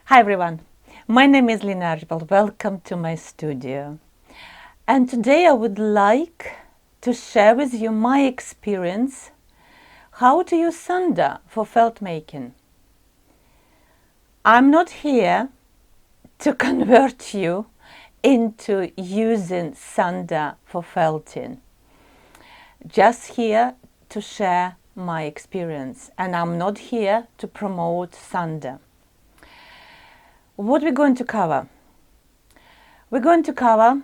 Hi everyone, my name is Lina Archibald. Welcome to my studio. And today I would like to share with you my experience how to use sander for felt making. I'm not here to convert you into using sander for felting. Just here to share my experience, and I'm not here to promote sander. What we're going to cover? We're going to cover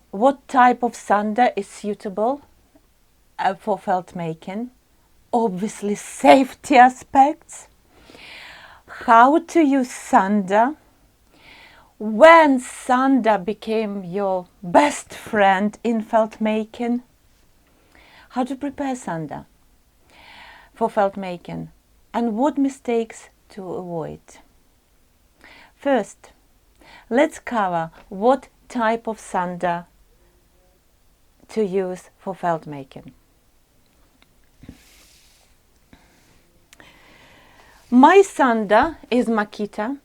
what type of sander is suitable for felt making, obviously safety aspects, how to use sander, when sander became your best friend in felt making, how to prepare sander for felt making, and what mistakes to avoid. First, let's cover what type of sander to use for felt making. My sander is Makita.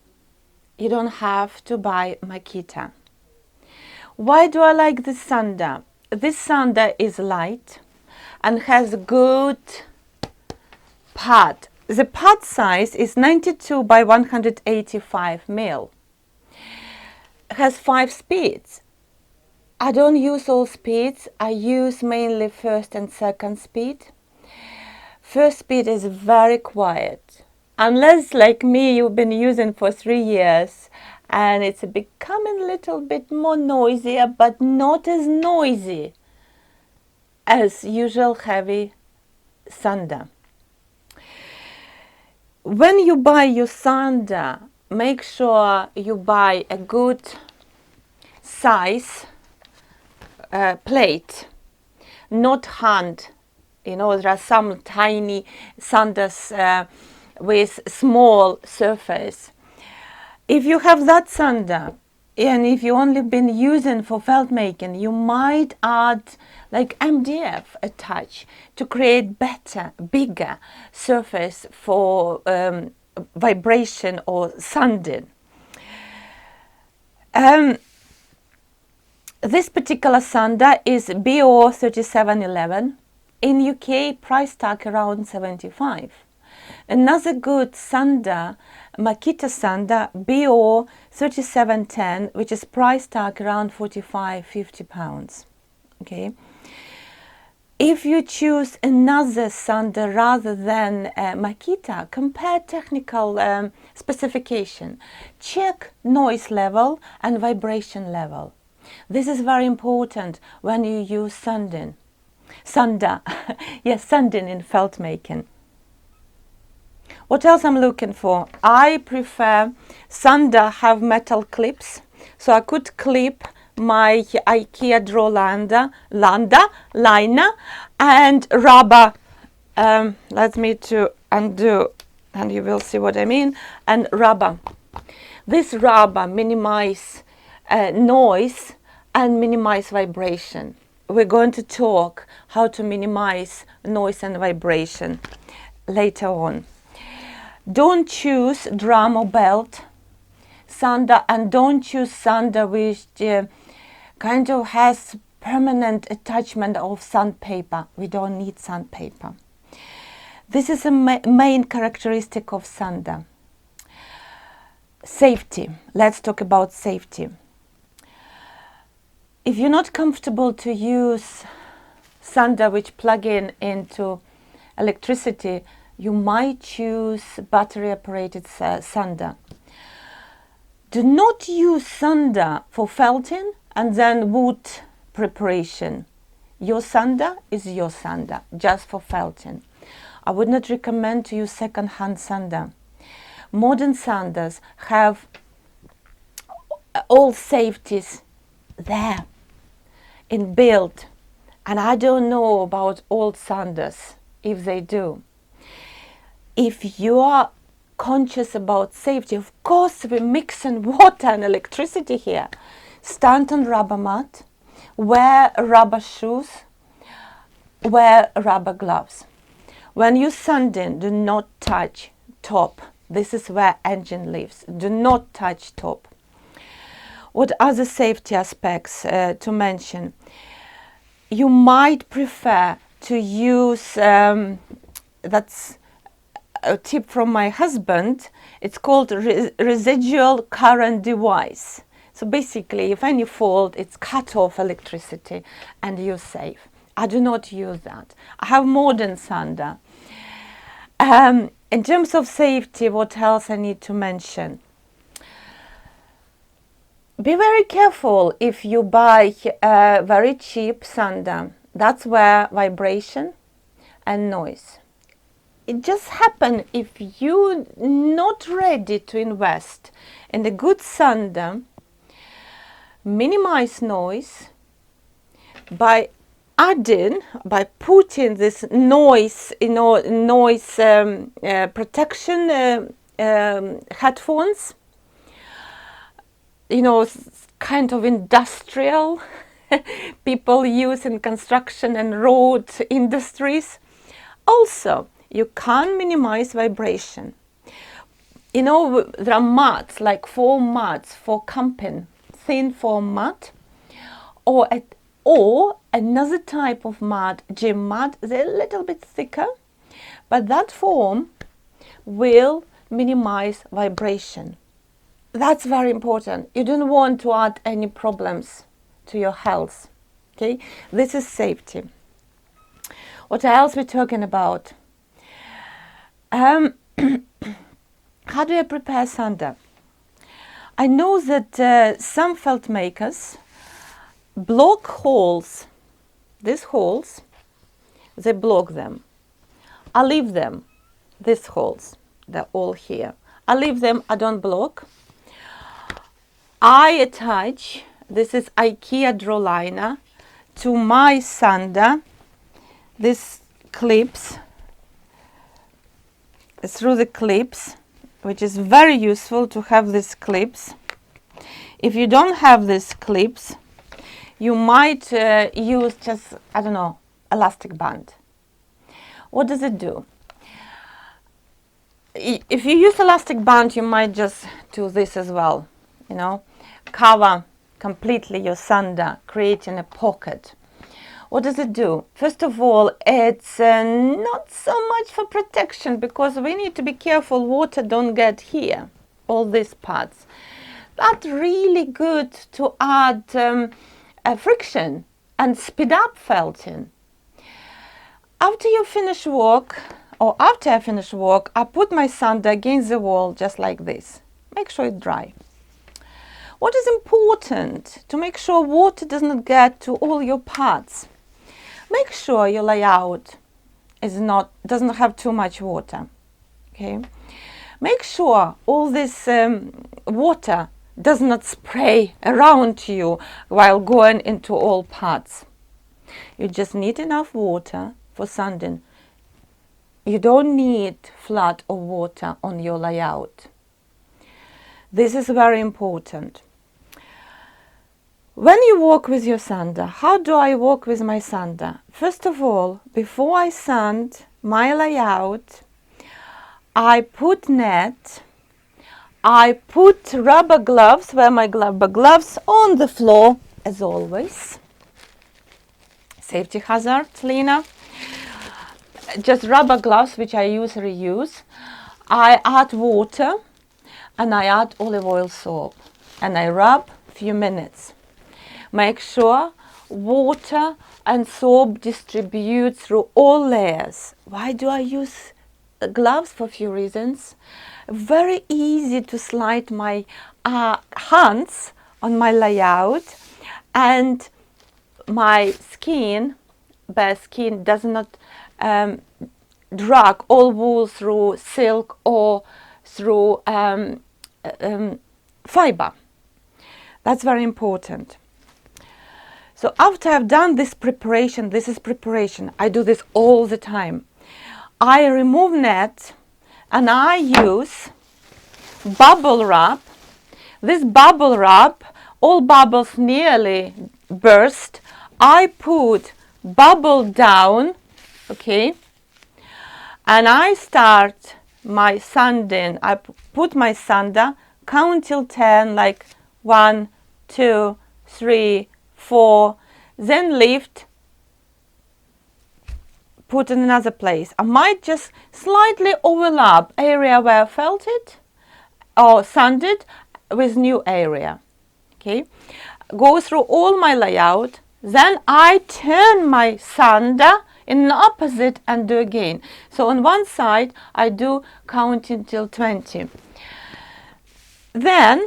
You don't have to buy Makita. Why do I like this sander? This sander is light and has good pad. The pad size is 92 by 185 mil. Has 5 speeds. I don't use all speeds. I use mainly first and second speed. First speed is very quiet. Unless, like me, you've been using for 3 years and it's becoming a little bit more noisier, but not as noisy as usual heavy sander. When you buy your sander, make sure you buy a good size plate, not hand. You know, there are some tiny sanders with small surface. If you have that sander and if you only been using for felt making, you might add like MDF attach to create better, bigger surface for vibration or sanding. This particular sander is BO 3711. In UK, price tag around 75. Another good sander, Makita sander, BO 3710, which is price tag around 45-50 pounds. Okay. If you choose another sander rather than Makita, compare technical specification. Check noise level and vibration level. This is very important when you use sander. Yes, sanding in felt making. What else I'm looking for? I prefer sander have metal clips, so I could clip my IKEA draw liner and rubber. Let me to undo, and you will see what I mean. And rubber. This rubber minimize noise and minimize vibration. We're going to talk how to minimize noise and vibration later on. Don't choose drum or belt sander, and don't choose sander which kind of has permanent attachment of sandpaper. We don't need sandpaper. This is a main characteristic of sander. Safety. Let's talk about safety. If you're not comfortable to use sander which plug in into electricity, you might choose battery operated sander. Do not use sander for felting and then wood preparation. Your sander is your sander, just for felting. I would not recommend to use second-hand sander. Modern sanders have all safeties there inbuilt, and I don't know about old sanders if they do. If you are conscious about safety, of course we're mixing water and electricity here. Stand on rubber mat, wear rubber shoes, wear rubber gloves. When you're sanding, do not touch top This is where engine lives. Do not touch top. What other safety aspects to mention? You might prefer to use, that's a tip from my husband, it's called residual current device. So basically, if any fault, it's cut off electricity and you're safe. I do not use that. I have modern sander. In terms of safety, what else I need to mention? Be very careful if you buy a very cheap sander. That's where vibration and noise. It just happens if you're not ready to invest in a good sander, minimize noise by putting this noise, noise protection headphones, kind of industrial people use in construction and road industries. Also, you can minimize vibration. There are mats, like foam mats for camping, thin foam mat, or another type of mat, gym mat. They're a little bit thicker, but that foam will minimize vibration. That's very important. You don't want to add any problems to your health. Okay, this is safety. What else we're talking about? How do I prepare sander? I know that some felt makers block holes. These holes, they block them. I leave them. These holes, they're all here. I leave them. I don't block. I attach, this is IKEA draw liner, to my sander, these clips, through the clips, which is very useful to have these clips. If you don't have these clips, you might use just, elastic band. What does it do? If you use elastic band, you might just do this as well, cover completely your sander, creating a pocket. What does it do? First of all, it's not so much for protection, because we need to be careful water don't get here, all these parts. That's really good to add friction and speed up felting. After you finish work, or after I finish work, I put my sander against the wall just like this. Make sure it's dry. What is important to make sure water does not get to all your parts? Make sure your layout doesn't have too much water. Okay. Make sure all this water does not spray around you while going into all parts. You just need enough water for sanding. You don't need flood of water on your layout. This is very important. When you work with your sander, how do I work with my sander? First of all, before I sand my layout, I put net, I put rubber gloves, wear my rubber gloves on the floor, as always. Safety hazard, Lena. Just rubber gloves, which I reuse. I add water and I add olive oil soap and I rub a few minutes. Make sure water and soap distribute through all layers. Why do I use gloves? For a few reasons. Very easy to slide my hands on my layout, and my skin, bare skin, does not drag all wool through silk or through fiber. That's very important. So after I've done this preparation, I do this all the time. I remove net and I use bubble wrap. This bubble wrap, all bubbles nearly burst. I put bubble down, okay, and I start my sanding. I put my sander, count till 10, like 1, 2, 3, 4, then lift, put in another place. I might just slightly overlap area where I felt it or sanded with new area. Okay, go through all my layout, then I turn my sander in the opposite and do again. So on one side I do counting till 20. Then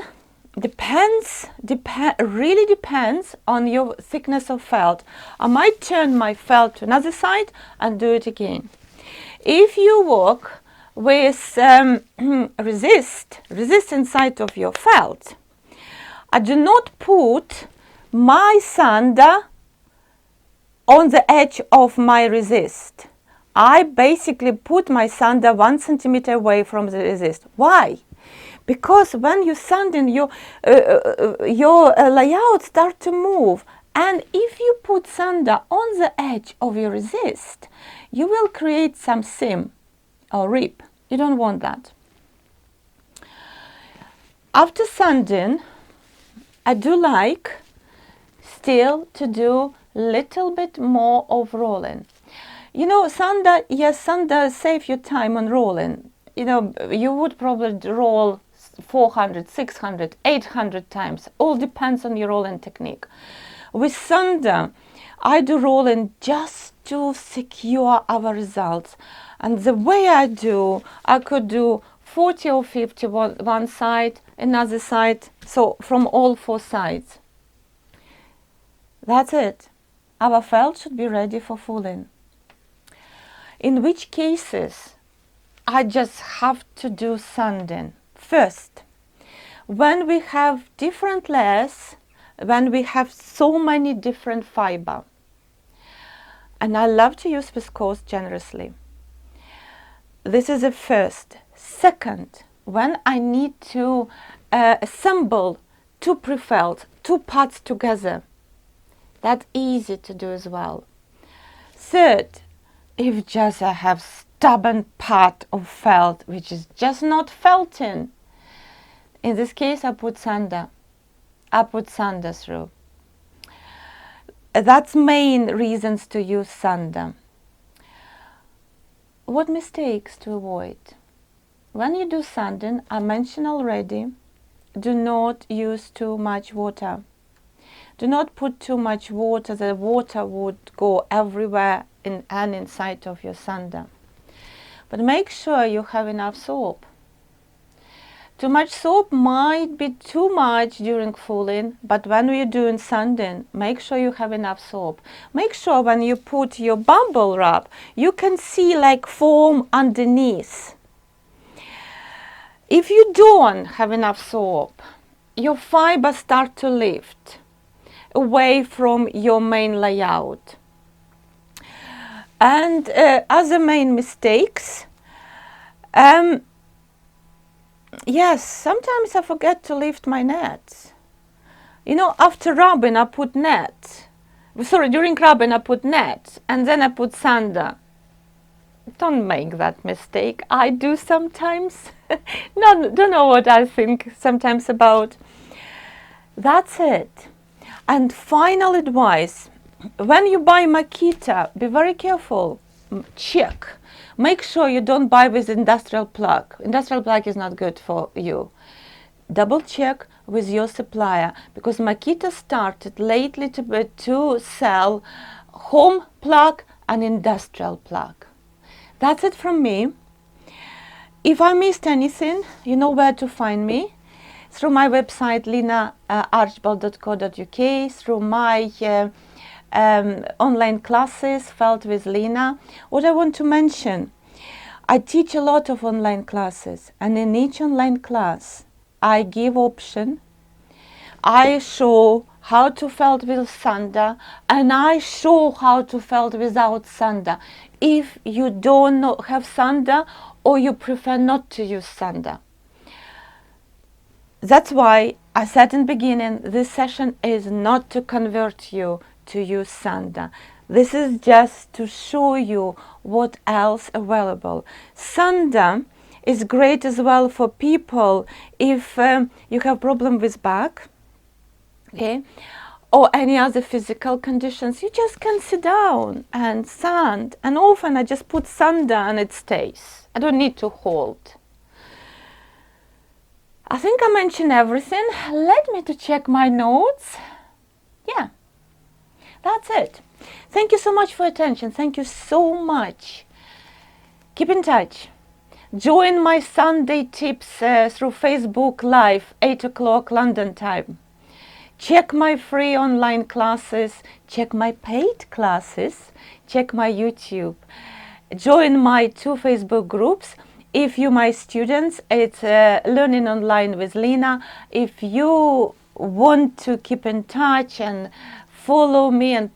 really depends on your thickness of felt. I might turn my felt to another side and do it again. If you work with resistance side of your felt, I do not put my sander on the edge of my resist. I basically put my sander 1 centimeter away from the resist. Why? Because when you sanding, your layout start to move, and if you put sander on the edge of your resist, you will create some seam or rip. You don't want that. After sanding, I do like still to do little bit more of rolling. You know, sander, yes, sander save you time on rolling. You know, you would probably roll 400, 600, 800 times. All depends on your rolling technique. With sander, I do rolling just to secure our results. And the way I could do 40 or 50 one side, another side, so from all 4 sides. That's it. Our felt should be ready for fulling. In which cases, I just have to do sanding. First, when we have different layers, when we have so many different fiber, and I love to use viscose generously. This is the first. Second, when I need to assemble 2 pre-felt, 2 parts together, that's easy to do as well. Third, if just I have stubborn part of felt which is just not felting, in this case I put sander. I put sander through. That's main reasons to use sander. What mistakes to avoid? When you do sanding, I mentioned already, do not use too much water. Do not put too much water. The water would go everywhere and inside of your sander. But make sure you have enough soap. Too much soap might be too much during fulling, but when you're doing sanding, make sure you have enough soap. Make sure when you put your bubble wrap, you can see like foam underneath. If you don't have enough soap, your fibers start to lift away from your main layout. And other main mistakes, yes, sometimes I forget to lift my net. You know, after rubbing I put net. Sorry, during rubbing I put net and then I put sander. Don't make that mistake. I do sometimes. No, don't know what I think sometimes about. That's it. And final advice. When you buy Makita, be very careful. Check. Make sure you don't buy with industrial plug. Industrial plug is not good for you. Double check with your supplier, because Makita started lately to sell home plug and industrial plug. That's it from me. If I missed anything, you know where to find me. Through my website linaarchibald.co.uk, through my online classes, Felt with Lina. What I want to mention, I teach a lot of online classes, and in each online class I give option. I show how to felt with sander, and I show how to felt without sander. If you don't have sander or you prefer not to use sander. That's why I said in the beginning, this session is not to convert you to use sander. This is just to show you what else available. Sander is great as well for people if you have problem with back, okay, or any other physical conditions. You just can sit down and sand, and often I just put sand down, it stays. I don't need to hold. I think I mentioned everything. Let me to check my notes. Yeah, that's it. Thank you so much for attention. Thank you so much. Keep in touch. Join my Sunday tips through Facebook Live, 8 o'clock London time. Check my free online classes. Check my paid classes. Check my YouTube. Join my 2 Facebook groups. If you my students, it's Learning Online with Lena. If you want to keep in touch and follow me and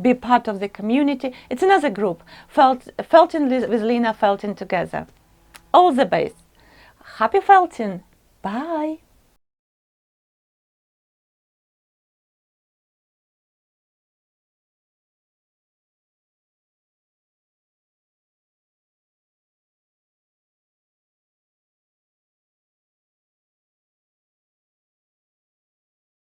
be part of the community, it's another group, Felting with Lena, Felting together. All the best. Happy felting. Bye.